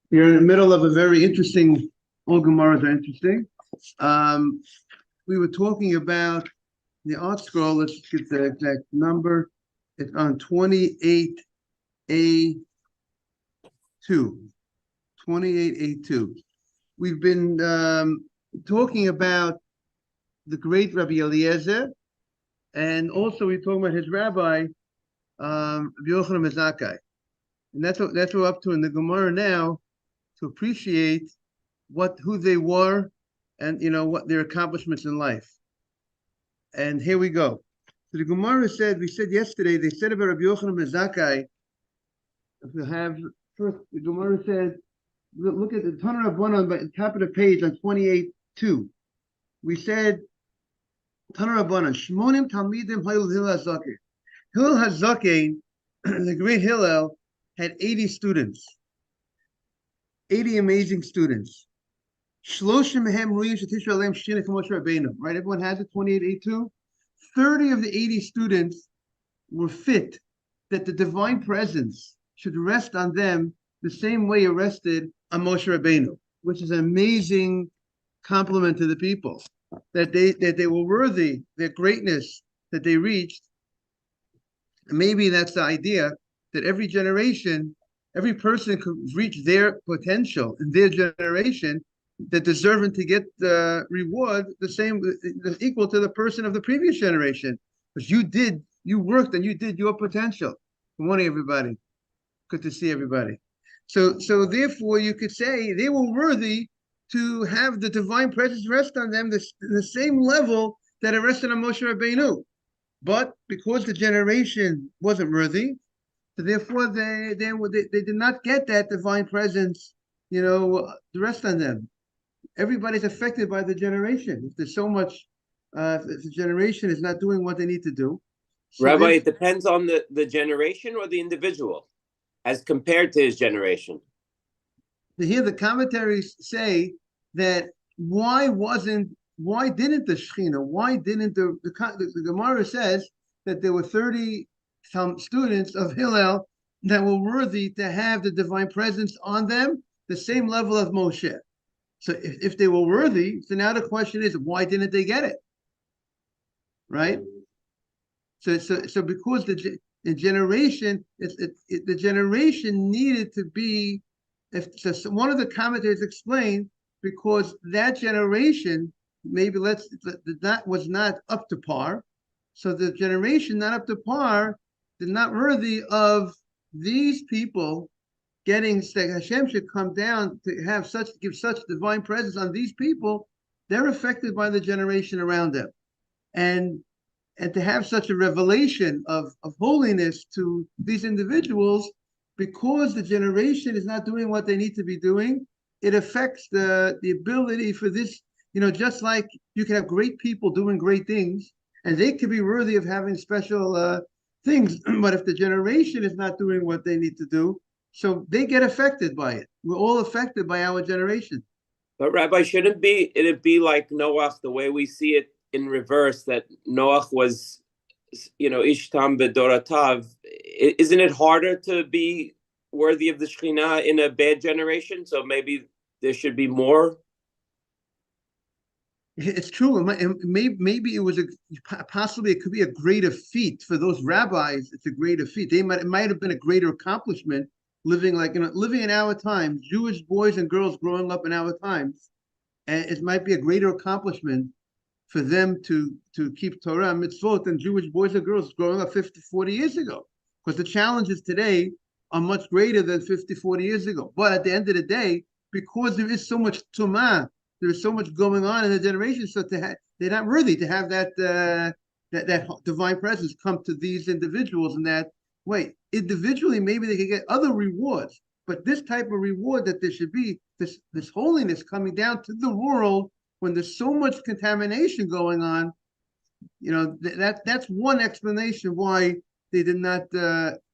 You're in the middle of a very interesting, all Gemaras are interesting. Um, we were talking about the art scroll. Let's get the exact number. It's on 28A2. 28A2. We've been talking about the great Rabbi Eliezer, and also we're talking about his rabbi, Rabbi Yochanan Zakkai. And that's what we're up to in the Gemara now, to appreciate who they were and what their accomplishments in life. And here we go. So the Gemara said, we said yesterday, they said about Rabbi Yochanan Zakkai, if you have first, the Gemara said, look at the Tanur Rabbanon at the top of the page on 28:2. We said Tanur Rabbanon, Shmonim Talmidim Hillel Hazaken. Hillel Hazaken, the great Hillel, had 80 students, 80 amazing students. Right? Everyone has it, 28:2. 30 of the 80 students were fit that the divine presence should rest on them the same way it rested on Moshe Rabbeinu, which is an amazing compliment to the people, that they were worthy, their greatness that they reached. And maybe that's the idea, that every generation, every person could reach their potential in their generation, that deserving to get the reward the same, equal to the person of the previous generation, because you worked and you did your potential. Good morning, everybody. Good to see everybody. So therefore, you could say they were worthy to have the divine presence rest on them the same level that it rested on Moshe Rabbeinu. But because the generation wasn't worthy, so therefore they did not get that divine presence, to rest on them. Everybody's affected by the generation. If there's so much, if the generation is not doing what they need to do. So Rabbi, it depends on the generation or the individual as compared to his generation. Here the commentaries say that why didn't the Shekhinah, why didn't the Gemara says that there were 30 some students of Hillel that were worthy to have the divine presence on them, the same level of Moshe. So if they were worthy, so now the question is, why didn't they get it? Right? So because the generation, the generation needed to be, one of the commentators explained, because that generation that was not up to par. So the generation not up to par, they're not worthy of these people getting, Hashem should come down to give such divine presence on these people. They're affected by the generation around them, and to have such a revelation of holiness to these individuals, because the generation is not doing what they need to be doing, it affects the ability for this, just like you can have great people doing great things, and they could be worthy of having special things, but if the generation is not doing what they need to do, so they get affected by it. We're all affected by our generation. But Rabbi, shouldn't it be like Noah, the way we see it in reverse, that Noah was, Ishtam Bedoratav? Isn't it harder to be worthy of the Shekhinah in a bad generation? So maybe there should be more. It's true. Maybe it was possibly it could be a greater feat for those rabbis. It's a greater feat. It might have been a greater accomplishment living in our times, Jewish boys and girls growing up in our times, and it might be a greater accomplishment for them to keep Torah and mitzvot than Jewish boys and girls growing up 50, 40 years ago, because the challenges today are much greater than 50, 40 years ago. But at the end of the day, because there is so much tumah, there is so much going on in the generation, so they're not worthy to have that divine presence come to these individuals in that way. Individually, maybe they could get other rewards, but this type of reward, that there should be this holiness coming down to the world when there's so much contamination going on, that's one explanation why they did not.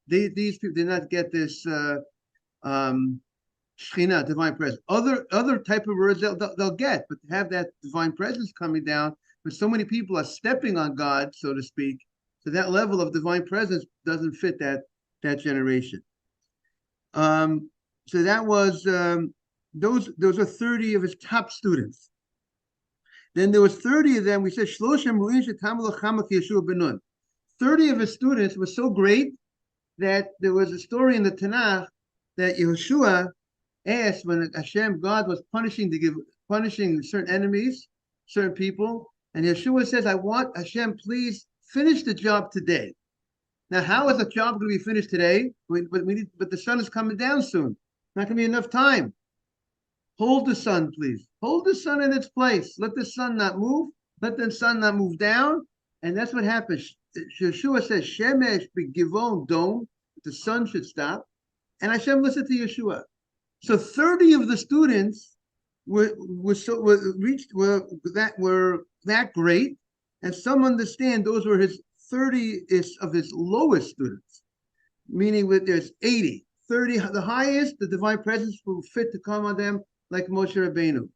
These people did not get this Shekhinah, divine presence. Other type of words they'll get, but to have that divine presence coming down, when so many people are stepping on God, so to speak, so that level of divine presence doesn't fit that generation. So that was those are 30 of his top students. Then there was 30 of them. We said 30 of his students were so great that there was a story in the Tanakh that Yehoshua asked when Hashem, God, was punishing certain enemies, certain people, and Yeshua says, I want Hashem, please finish the job today. Now, how is the job going to be finished today? But the sun is coming down soon. Not going to be enough time. Hold the sun, please. Hold the sun in its place. Let the sun not move. Let the sun not move down. And that's what happens. Yeshua says, Shemesh begivon dome. The sun should stop. And Hashem listened to Yeshua. So 30 of the students were that great. And some understand those were his 30 of his lowest students, meaning there's 80. 30, the highest, the divine presence will fit to come on them like Moshe Rabbeinu.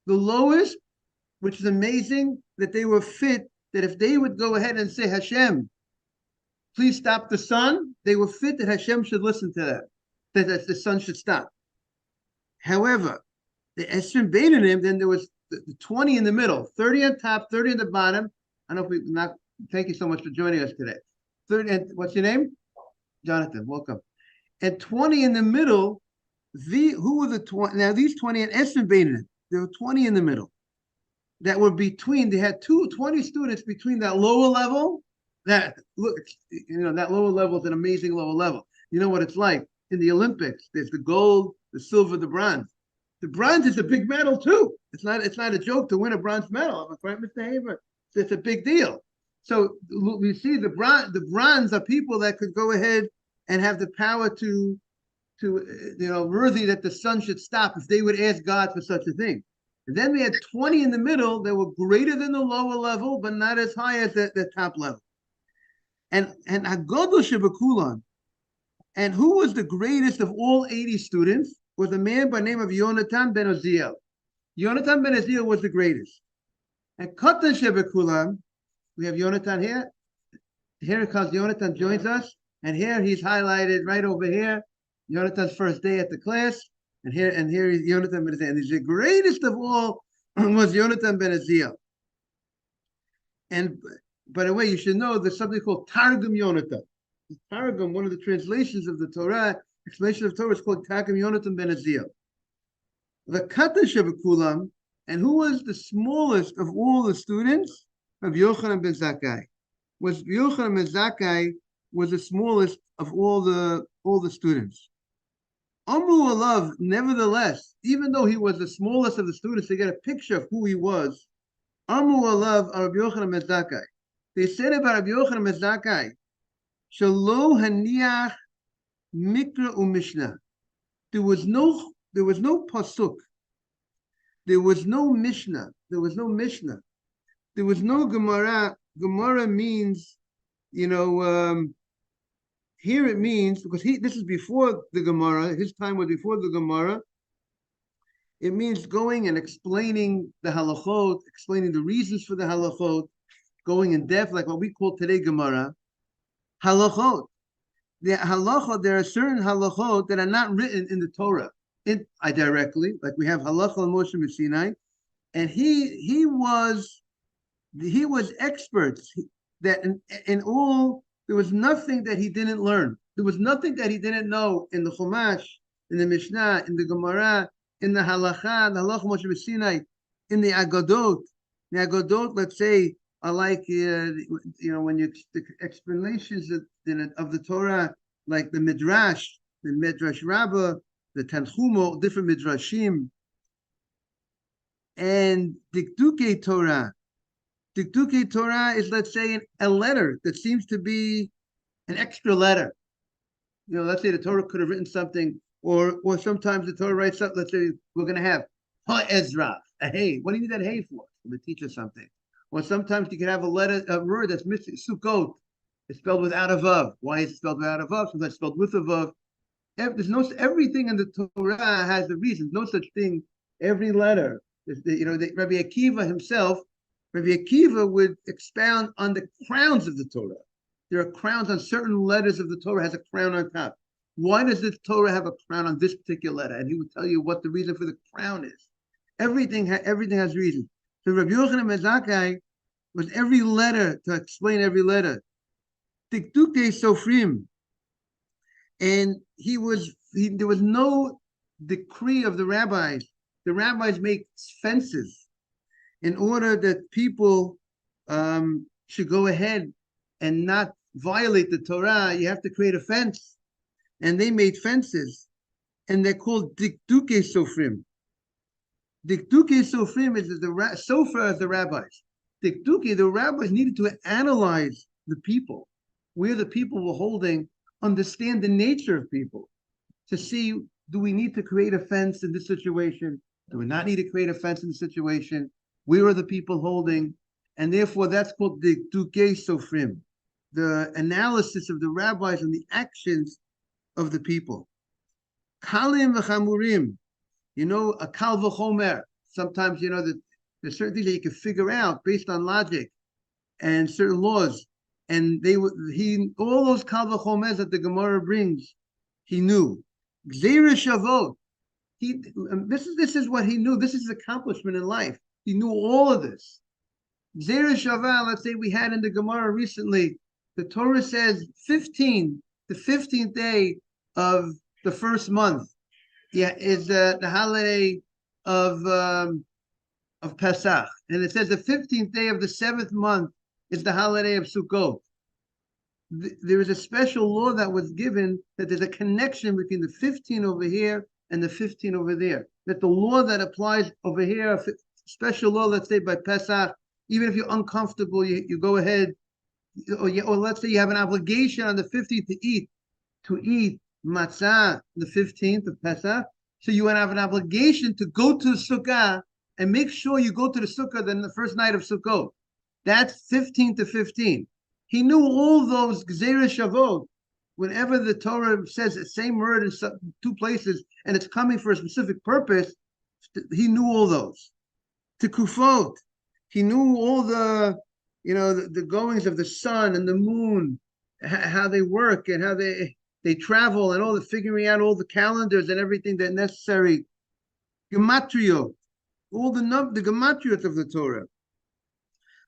The lowest, which is amazing, that they were fit, that if they would go ahead and say, Hashem, please stop the sun, they were fit that Hashem should listen to them, that the sun should stop. However, the Esrim Beinanim, then there was the 20 in the middle, 30 on top, 30 on the bottom. I don't know if thank you so much for joining us today. 30, and what's your name? Jonathan, welcome. And 20 in the middle, who were the 20? Now, these 20 and Esrim Beinanim, there were 20 in the middle that were between, they had 20 students between that lower level. That lower level is an amazing lower level. You know what it's like in the Olympics. There's the gold, the silver, the bronze. The bronze is a big medal too. It's not a joke to win a bronze medal. Am I correct, Mr. Haver? It's a big deal. So we see the bronze are people that could go ahead and have the power to worthy that the sun should stop if they would ask God for such a thing. And then we had 20 in the middle that were greater than the lower level, but not as high as the top level. And Hagodol Shebakulan, and who was the greatest of all 80 students, was a man by the name of Yonatan ben Uziel. Yonatan ben Uziel was the greatest. And Katan Shebakulan, we have Yonatan here. Here it comes, Yonatan joins us. And here he's highlighted right over here. Yonatan's first day at the class. And here is Yonatan ben Uziel. And he's the greatest of all was Yonatan ben Uziel. And by the way, you should know there's something called Targum Yonatan. Targum, one of the translations of the Torah, explanation of Torah, is called Targum Yonatan ben Uziel. The Katan Shebakulam, and who was the smallest of all the students? Of Yochanan ben Zakkai. Yochanan ben Zakkai was the smallest of all the students. Amru Alav, nevertheless, even though he was the smallest of the students, to get a picture of who he was, Amru Alav, Rabbi Yochanan ben Zakkai. They said about Rabbi Yochanan ben Zakkai, Shalo haniach mikra u'mishnah. There was no pasuk. There was no mishnah. There was no mishnah. There was no Gemara. Gemara means, here it means, because this is before the Gemara, his time was before the Gemara. It means going and explaining the halachot, explaining the reasons for the halachot, going in depth, like what we call today Gemara. Halachot. There are certain halachot that are not written in the Torah directly, like we have halacha on Moshe Sinai, and he was experts that in all, there was nothing that he didn't learn. There was nothing that he didn't know in the Chumash, in the Mishnah, in the Gemara, in the Halacha, Moshe Sinai, in the Agadot. The Agadot, let's say, are like, when the explanations of the Torah, like the Midrash Rabbah, the Tanchumo, different Midrashim, and Dikduke Torah. Dikduke Torah is, let's say, a letter that seems to be an extra letter. Let's say the Torah could have written something, or sometimes the Torah writes something. Let's say we're going to have Ha-Ezra, a hey. What do you need that hey for? To teach us something. Or sometimes you can have a word that's missing. Sukkot, it's spelled without a vav. Why is it spelled without a vav? Sometimes it's spelled with a vav. Everything in the Torah has a reason. No such thing. Every letter. Rabbi Akiva himself. Rabbi Akiva would expound on the crowns of the Torah. There are crowns on certain letters of the Torah, has a crown on top. Why does the Torah have a crown on this particular letter? And he would tell you what the reason for the crown is. Everything has reason. So Rabbi Yochanan ben Zakkai was every letter to explain every letter. Dikduke Sofrim. And there was no decree of the rabbis. The rabbis make fences in order that people should go ahead and not violate the Torah. You have to create a fence. And they made fences. And they're called Dikduke Sofrim. Dikduke Sofrim is the Sofer as the rabbis. Dikduke, the rabbis needed to analyze the people, where the people were holding, understand the nature of people, to see, do we need to create a fence in this situation? Do we not need to create a fence in this situation? Where are the people holding? And therefore, that's called the Dikduke Sofrim, the analysis of the rabbis and the actions of the people. Kalim v'chamurim, a kal v'chomer. Sometimes, that there's certain things that you can figure out based on logic and certain laws. And all those kal v'chomers that the Gemara brings, he knew. Gzeira shavot. This is what he knew. This is his accomplishment in life. He knew all of this. Gzeira shavah, let's say we had in the Gemara recently, the Torah says the 15th day of the first month, is the holiday of Pesach, and it says the 15th day of the 7th month is the holiday of Sukkot. There is a special law that was given that there's a connection between the 15 over here and the 15 over there. That the law that applies over here, a special law, let's say by Pesach, even if you're uncomfortable, you go ahead, or let's say you have an obligation on the 15th to eat matzah the 15th of Pesach, so you have an obligation to go to the Sukkah and make sure you go to the Sukkah then the first night of Sukkot. That's 15 to 15. He knew all those Gzeira Shavot. Whenever the Torah says the same word in two places and it's coming for a specific purpose, he knew all those. Tekufot, he knew all the goings of the sun and the moon, how they work and how they travel, and all the figuring out all the calendars and everything that's necessary. Gematriot, all the gematriot of the Torah.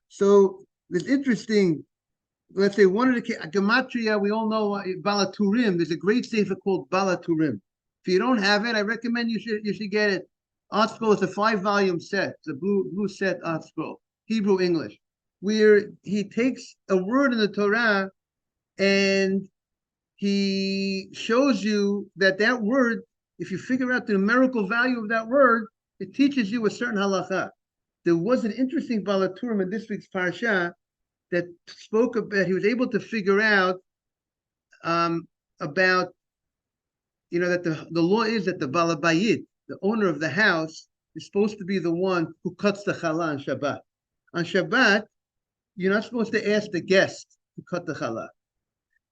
So it's interesting. Let's say one of the gematria, we all know Balaturim. There's a great sefer called Balaturim. If you don't have it, I recommend you should get it. Art Scroll, it's a 5-volume set. It's a blue set Art Scroll, Hebrew English, where he takes a word in the Torah and he shows you that word, if you figure out the numerical value of that word, it teaches you a certain halacha. There was an interesting Balaturim in this week's parsha that spoke about, he was able to figure out about, that the law is that the balabayit, the owner of the house, is supposed to be the one who cuts the challah on Shabbat. On Shabbat, you're not supposed to ask the guest to cut the challah.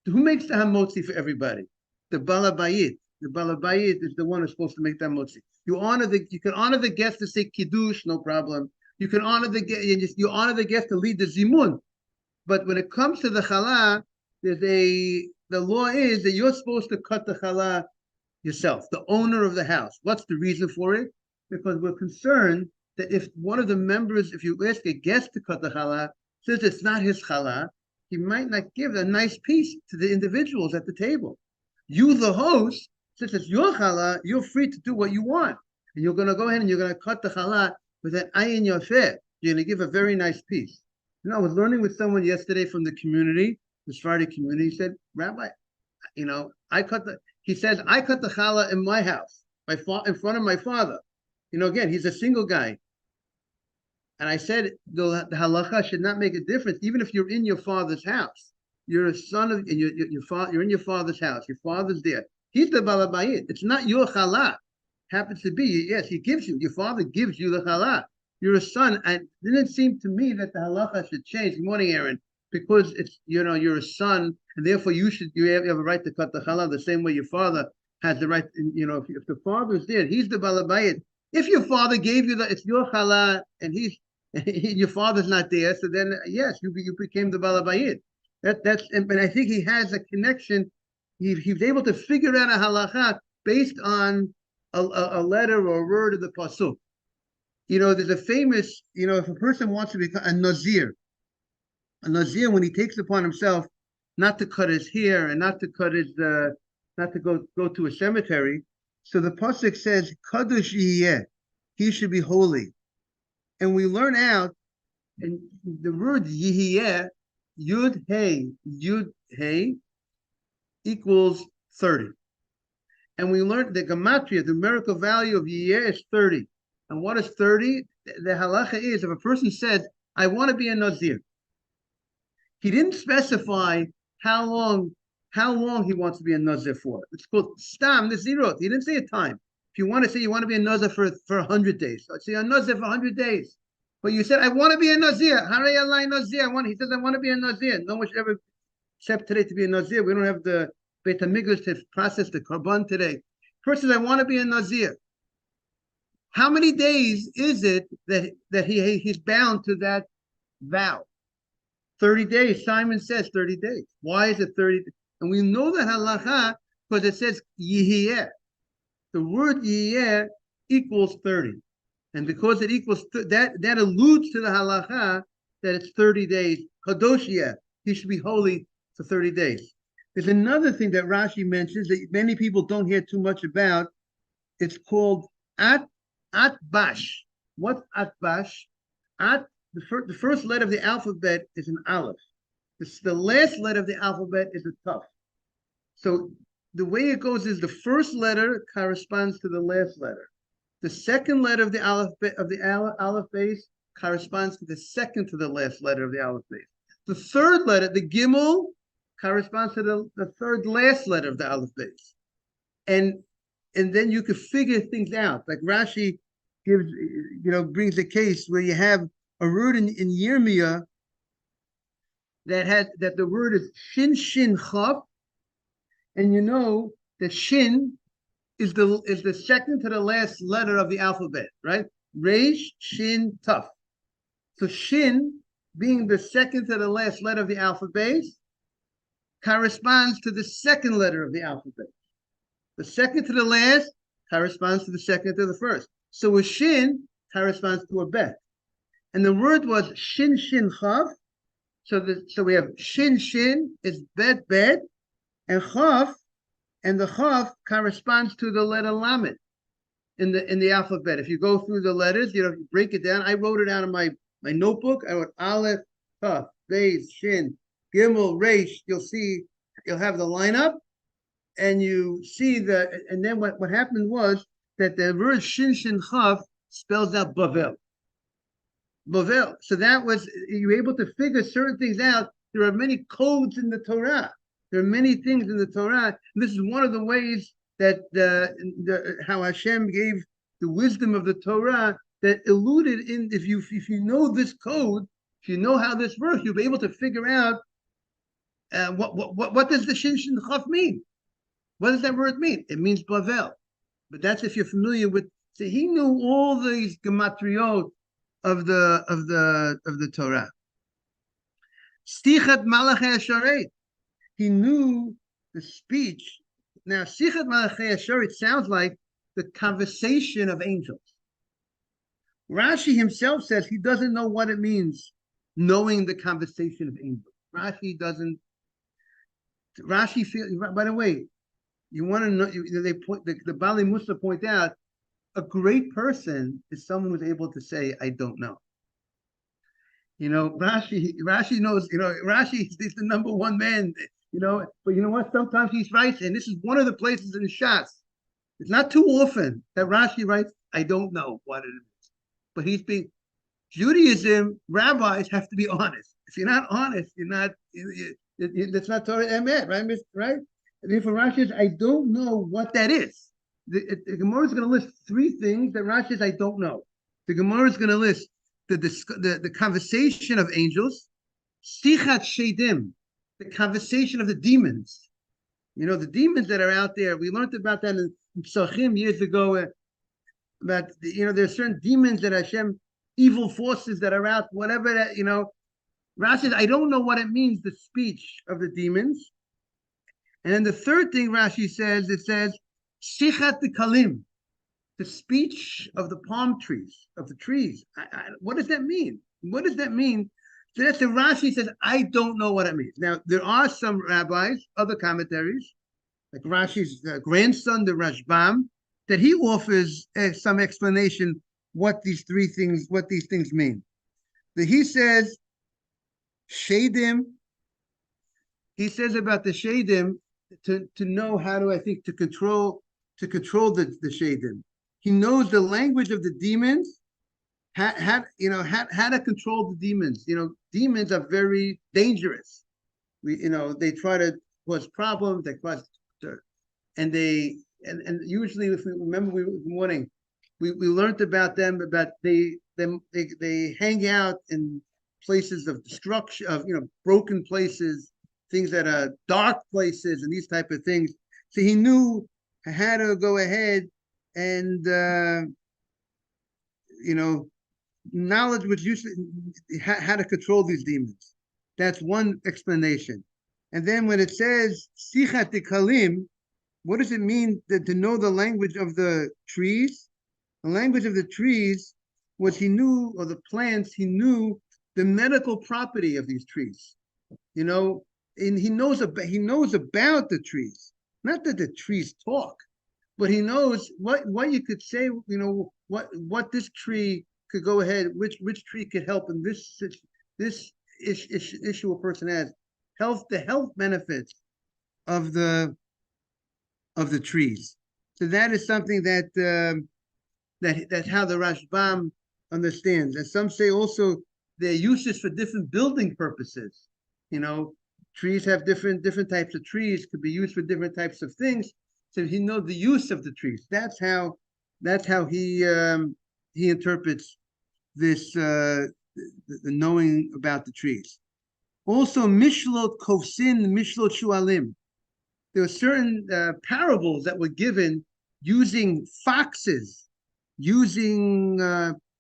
Who makes the hamotzi for everybody? The balabayit. The balabayit is the one who's supposed to make the hamotzi. You can honor the guest to say kiddush, no problem. You can honor the guest. You honor the guest to lead the zimun. But when it comes to the challah, the law is that you're supposed to cut the challah yourself, the owner of the house. What's the reason for it? Because we're concerned that if one of the members, if you ask a guest to cut the challah, says it's not his challah, he might not give a nice piece to the individuals at the table. You, the host, since it's your challah, you're free to do what you want. And you're going to go ahead and you're going to cut the challah with an ayin yafeh. You're going to give a very nice piece. I was learning with someone yesterday from the community, the Sephardi community. He said, Rabbi, he says, I cut the challah in my house, in front of my father. Again, he's a single guy. And I said, the halacha should not make a difference, even if you're in your father's house. You're a son of, and you're in your father's house. Your father's there. He's the balabayit. It's not your challah. Happens to be, yes, your father gives you the challah. You're a son, and it didn't seem to me that the halacha should change. Good morning, Aaron. Because it's, you're a son, and therefore you have a right to cut the challah the same way your father has the right. If the father is there, he's the balabayit. If your father gave you it's your challah, and your father's not there, so then yes, you became the balabayit. And I think he has a connection he was able to figure out a halacha based on a letter or a word of the pasuk. There's a famous, if a person wants to become a nazir, when he takes upon himself not to cut his hair and not to cut his, not to go to a cemetery. So the pasuk says, "Kadosh yiyeh," he should be holy, and we learn out, and the word yiyeh, yud hey equals 30. And we learned the gematria, the numerical value of yiyeh is 30. And what is 30? The halacha is, if a person says, I want to be a nazir, he didn't specify how long he wants to be a nazir for. It's called stam nazirot. He didn't say a time. If you want to say you want to be a nazir for 100 days, let's say a nazir for 100 days. But you said, I want to be a nazir. Harei alai nazir. He says, I want to be a nazir. No one should ever accept today to be a nazir. We don't have the Beit HaMikdash to process the korban today. First says, I want to be a nazir. How many days is it that he's bound to that vow? 30 days. Simon says 30 days. Why is it 30? And we know the halacha because it says yihiyeh. The word yihiyeh equals 30. And because it equals that alludes to the halacha that it's 30 days. Kadoshiyeh. He should be holy for 30 days. There's another thing that Rashi mentions that many people don't hear too much about. It's called atbash. What's atbash? The first letter of the alphabet is an aleph. The last letter of the alphabet is a taf. So the way it goes is the first letter corresponds to the last letter. The second letter of the aleph base corresponds to the second to the last letter of the aleph base. The third letter, the gimel, corresponds to the third last letter of the aleph base. And then you could figure things out. Like Rashi brings a case where you have a word in Yirmiyah that the word is shin shin chaf, and you know that shin is the second to the last letter of the alphabet, right? Reish, shin, taf. So shin, being the second to the last letter of the alphabet, corresponds to the second letter of the alphabet. The second to the last corresponds to the second to the first. So a shin corresponds to a bet. And the word was shin shin chaf. So we have shin shin is bet bet, and chaf, and the chaf corresponds to the letter lamed in the alphabet. If you go through the letters, you break it down. I wrote it out in my notebook. I wrote aleph, chaf, beis, shin, gimel, reish. You'll have the lineup, and you see and then what happened was that the word shin shin chaf spells out Bavel. Bavel. So that was, you were able to figure certain things out. There are many codes in the Torah. There are many things in the Torah. And this is one of the ways that how Hashem gave the wisdom of the Torah that eluded in, if you know this code, if you know how this works, you'll be able to figure out what does the shin shin chaf mean? What does that word mean? It means Bavel. But that's if you're familiar with. So he knew all these gematriot of the Torah. Stichat Malachei Hasharet. He knew the speech. Now, Stichat Malachei Hasharet sounds like the conversation of angels. Rashi himself says he doesn't know what it means, knowing the conversation of angels. Rashi doesn't. Rashi feels. By the way, you want to know? The Bali Musa point out, a great person is someone who's able to say, I don't know. Rashi knows, Rashi is the number one man, but you know what? Sometimes he's right. And this is one of the places in the Shas. It's not too often that Rashi writes, I don't know what it is. But Judaism, rabbis have to be honest. If you're not honest, that's not Torah Emet, right? And if Rashi says, I don't know what that is. The Gemara is going to list three things that Rashi says, I don't know. The Gemara is going to list the conversation of angels, Sichat Shedim, the conversation of the demons. The demons that are out there. We learned about that in Psachim years ago. There's certain demons that Hashem, evil forces that are out, whatever that, Rashi says, I don't know what it means, the speech of the demons. And then the third thing Rashi says, it says, Shichat Kalim, the speech of the palm trees, of the trees. What does that mean? What does that mean? So that's the Rashi says, I don't know what it means. Now, there are some rabbis, other commentaries, like Rashi's grandson, the Rashbam, that he offers some explanation what these things mean. That he says, Shadim, he says about the Shadim, to know how to, I think, to control the Shadim. He knows the language of the demons, how to control the demons. Demons are very dangerous. They try to cause problems. And usually, if we remember, we learned about them. About they hang out in places of destruction, of broken places, things that are dark places, and these type of things. So he knew how to go ahead and knowledge was usually how to control these demons. That's one explanation. And then when it says Sichat Kalim, what does it mean to know the language of the trees? The language of the trees was he knew, or the plants, he knew the medical property of these trees. And he knows about the trees. Not that the trees talk, but he knows what you could say. What this tree could go ahead, which tree could help in this issue a person has, the health benefits of the trees. So that is something that's how the Rashbam understands. And some say also their uses for different building purposes. Trees have different types of trees, could be used for different types of things. So he knows the use of the trees. That's how he interprets this the knowing about the trees. Also, Mishlot Kovsin, Mishlot Shualim. There were certain parables that were given using foxes, using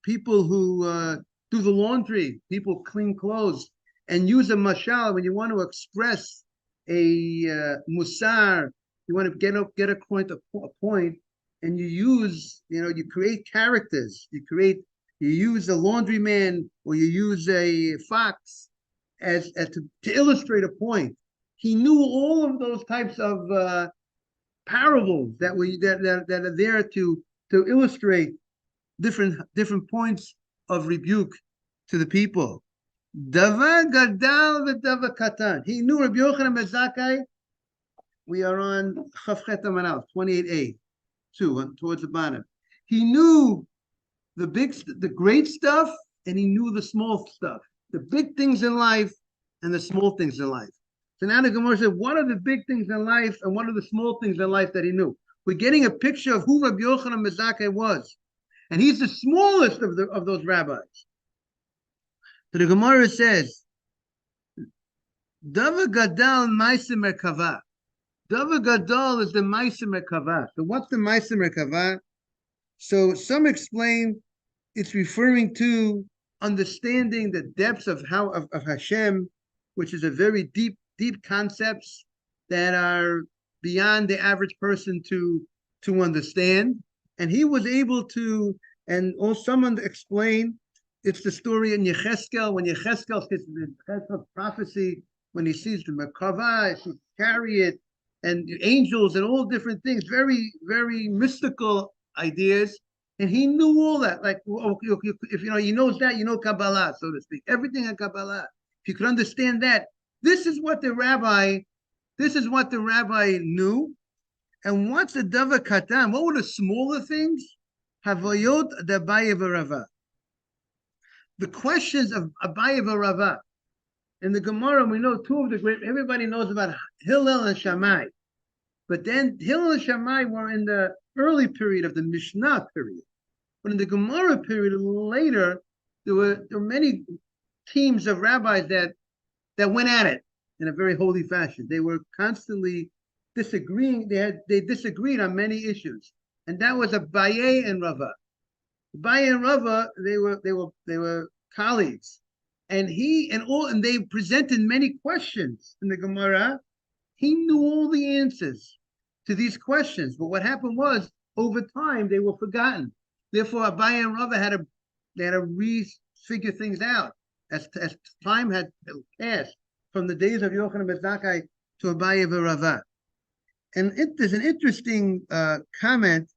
people who do the laundry, people clean clothes, and use a mashal when you want to express a musar, you want to get a point, and you use, you create characters, you use a laundryman, or you use a fox as to illustrate a point. He knew all of those types of parables that are there to illustrate different points of rebuke to the people. Davar gadal v'davar katan. He knew Rabbi Yochanan ben Zakkai. We are on Chavchet Amanav, 28a, towards the bottom. He knew the great stuff, and he knew the small stuff, the big things in life and the small things in life. So now the Gemara said, what are the big things in life and what are the small things in life that he knew? We're getting a picture of who Rabbi Yochanan ben Zakkai was. And he's the smallest of those rabbis. So the Gemara says, Davar Gadal Ma'aseh Merkava. Davar Gadal is the Ma'aseh Merkava. So what's the Ma'aseh Merkava? So some explain it's referring to understanding the depths of Hashem, which is a very deep concepts that are beyond the average person to understand. And he was able to, and also someone explained, it's the story in Yecheskel, when Yecheskel gets the prophecy, when he sees the Merkava, the chariot, and angels, and all different things, very, very mystical ideas. And he knew all that. Like, if he knows that, Kabbalah, so to speak. Everything in Kabbalah. If you could understand that, this is what the rabbi knew. And what's the davar katan? What were the smaller things? Havayot d'Abaye v'Rava. The questions of Abaye v'Rava. In the Gemara, we know two of the great. Everybody knows about Hillel and Shammai, but then Hillel and Shammai were in the early period of the Mishnah period. But in the Gemara period, a little later, there were many teams of rabbis that went at it in a very holy fashion. They were constantly disagreeing. They disagreed on many issues, and that was Abaye and Rava. Abaye and Rava, they were colleagues, and they presented many questions in the Gemara. He knew all the answers to these questions, but what happened was, over time, they were forgotten. Therefore, Abaye and Rava had to refigure things out as time had passed from the days of Yochanan ben Zakkai to Abaye and Rava. And there's an interesting comment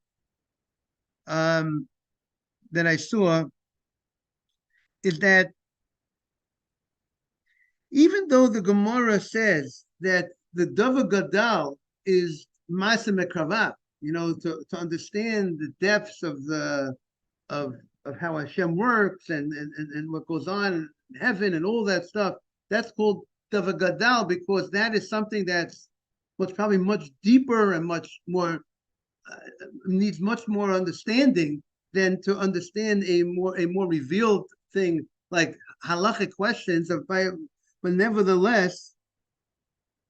that I saw, is that even though the Gemara says that the Davar Gadal is Masa Mekrava, to understand the depths of of how Hashem works and what goes on in heaven and all that stuff, that's called Davar Gadal, because that is something that's what's probably much deeper and much more needs much more understanding than to understand a more revealed thing like halachic questions of. But nevertheless,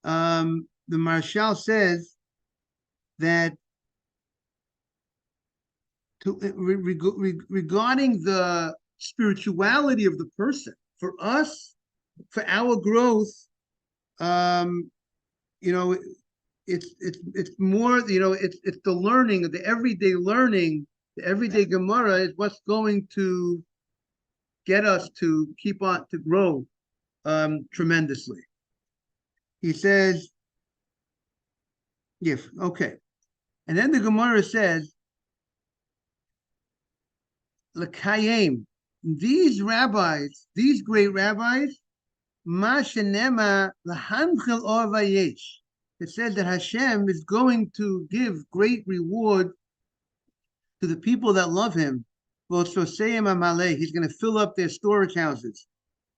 the Marshal says that regarding the spirituality of the person, for us, for our growth, it's more, it's the learning, the everyday learning, the everyday Gemara is what's going to get us to keep on to grow tremendously. He says, yes, okay. And then the Gemara says, L'kayim, these rabbis, these great rabbis, ma shenema l'hanchel or vayesh. It says that Hashem is going to give great reward to the people that love him. He's going to fill up their storage houses,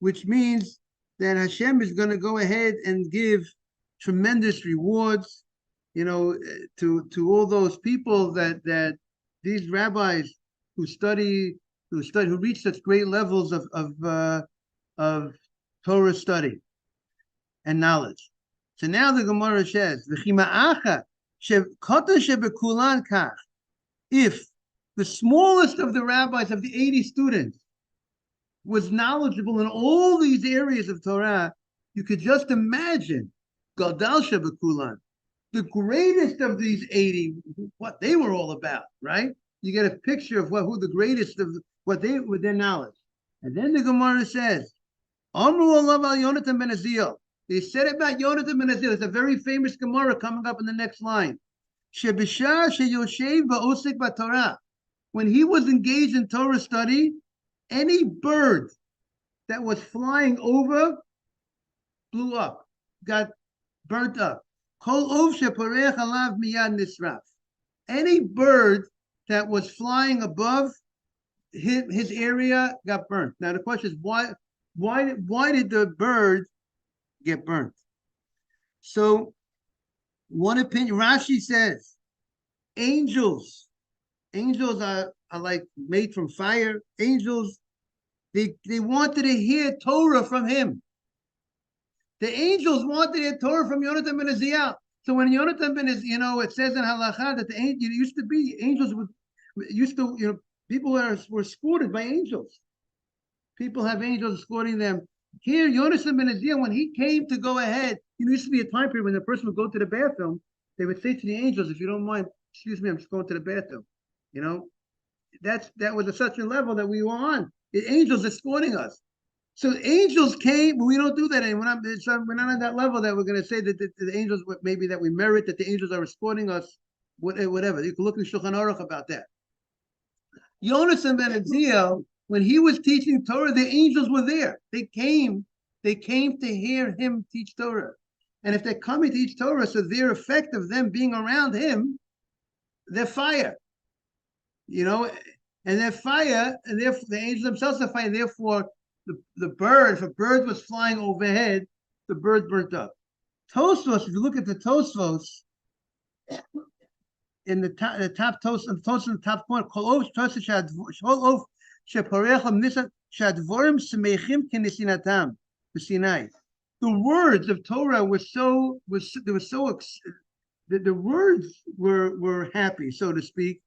which means that Hashem is going to go ahead and give tremendous rewards, to all those people that these rabbis who reach such great levels of Torah study and knowledge. So now the Gemara says, if the smallest of the rabbis of the 80 students was knowledgeable in all these areas of Torah, you could just imagine Gadal Shebekulan, the greatest of these 80, what they were all about, right? You get a picture of who the greatest of with their knowledge. And then the Gemara says, Amru Allah al Yonatan ben Azil. They said about Yonatan ben Azil. It's a very famous Gemara coming up in the next line. Shebishar sheyoshev ba'osik b'Torah. When he was engaged in Torah study, any bird that was flying over blew up, got burnt up. Kol ov sheparech alav miyad nisraf. Any bird that was flying above his area got burnt. Now the question is, why did the bird get burnt? So one opinion, Rashi says, angels are like made from fire. Angels, they wanted to hear Torah from him. The angels wanted to hear Torah from Yonatan ben Azil. So when Yonatan ben Azil, it says in Halacha that it used to be angels people were escorted by angels. People have angels escorting them. Here, Yonatan ben Azil, when he came to go ahead, it used to be a time period when the person would go to the bathroom, they would say to the angels, if you don't mind, excuse me, I'm just going to the bathroom. That was such a level that we were on. The angels escorting us. So angels came, but we don't do that anymore. We're not on that level that we're going to say that the angels, maybe that we merit that the angels are escorting us, whatever. You can look in Shulchan Aruch about that. Yonatan ben Azil, when he was teaching Torah, the angels were there. They came to hear him teach Torah. And if they're coming to teach Torah, so their effect of them being around him, they're fire. And they're fire, and therefore the angels themselves are fire. Therefore, the bird, if a bird was flying overhead, the bird burnt up. Tosfos, if you look at the Tosfos, in the top Tosfos in the top corner, the words of Torah the words were happy, so to speak.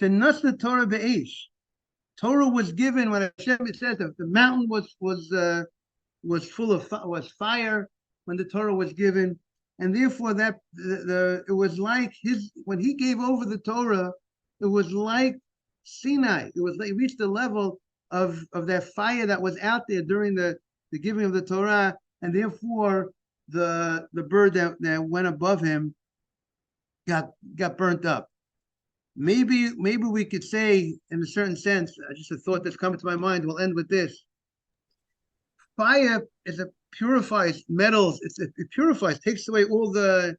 Shenasna Torah be'esh. Torah was given when Hashem, it says that the mountain was full of fire when the Torah was given, and therefore that it was like when he gave over the Torah, it was like Sinai. It was like reached the level of that fire that was out there during the giving of the Torah, and therefore the bird that went above him got burnt up. Maybe we could say, in a certain sense, just a thought that's coming to my mind. We'll end with this: fire purifies metals. It purifies, takes away all the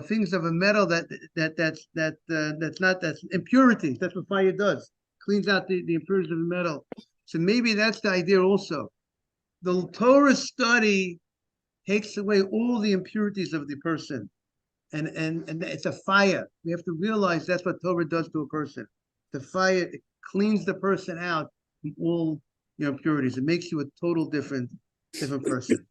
things of a metal that's impurities. That's what fire does. Cleans out the impurities of the metal. So maybe that's the idea also. The Torah study takes away all the impurities of the person. And it's a fire. We have to realize that's what Torah does to a person. The fire, it cleans the person out from all impurities. It makes you a total different person.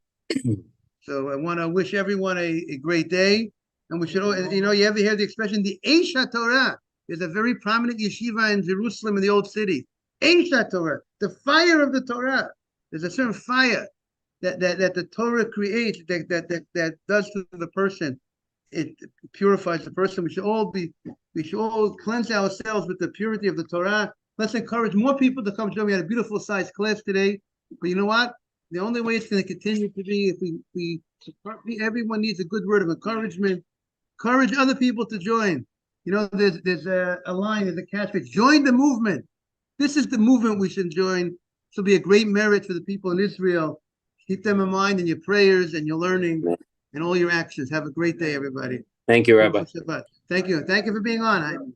So I want to wish everyone a great day. And we should, you ever hear the expression, the Eish HaTorah? There's a very prominent yeshiva in Jerusalem in the old city. Eish HaTorah, the fire of the Torah. There's a certain fire that the Torah creates that does to the person. It purifies the person. We should all cleanse ourselves with the purity of the Torah. Let's encourage more people to come join. We had a beautiful sized class today. But you know what? The only way it's going to continue to be if everyone needs a good word of encouragement. Encourage other people to join. There's a line, there's a catchphrase. Join the movement. This is the movement we should join. This will be a great merit for the people in Israel. Keep them in mind in your prayers and your learning and all your actions. Have a great day, everybody. Thank you, Rabbi. Thank you. Thank you for being on.